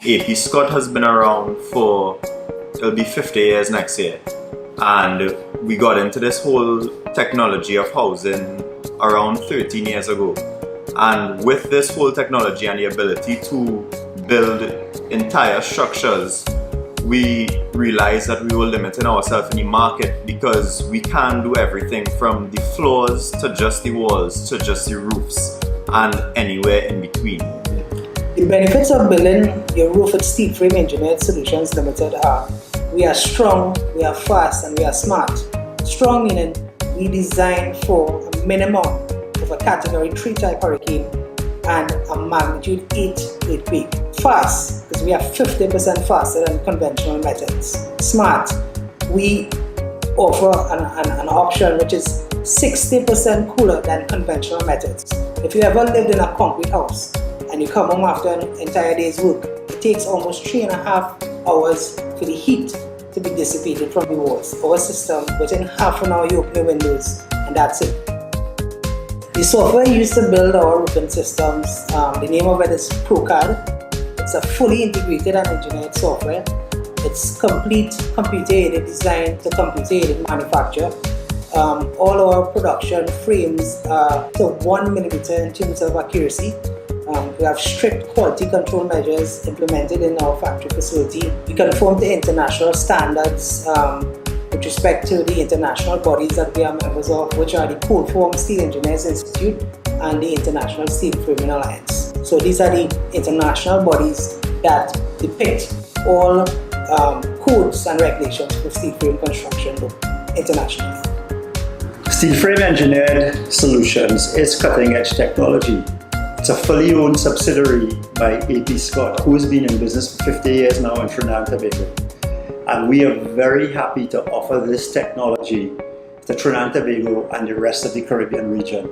AP Scott has been around for, it'll be 50 years next year, and we got into this whole technology of housing around 13 years ago. And with this whole technology and the ability to build entire structures, we realized that we were limiting ourselves in the market because we can't do everything from the floors to just the walls to just the roofs and anywhere in between. The benefits of building your roof with Steel Frame Engineered Solutions Limited are: we are strong, we are fast, and we are smart. Strong meaning we design for a minimum of a Category 3 type hurricane and a magnitude 8 earthquake. Fast, because we are 50% faster than conventional methods. Smart, we offer an option which is 60% cooler than conventional methods. If you ever lived in a concrete house and you come home after an entire day's work, it takes almost 3.5 hours for the heat to be dissipated from the walls. Our system, within half an hour you open the windows and that's it. The software used to build our roofing systems, the name of it is ProCAD. It's a fully integrated and engineered software. It's complete computer-aided design to computer-aided manufacture. All our production frames are to 1 millimeter in terms of accuracy. We have strict quality control measures implemented in our factory facility. We conform to international standards with respect to the international bodies that we are members of, which are the Cold Form Steel Engineers Institute and the International Steel Framing Alliance. So these are the international bodies that depict all codes and regulations for steel frame construction internationally. Steel Frame Engineered Solutions is cutting-edge technology. It's a fully owned subsidiary by AP Scott, who has been in business for 50 years now in Trinidad and Tobago. And we are very happy to offer this technology to Trinidad and Tobago and the rest of the Caribbean region.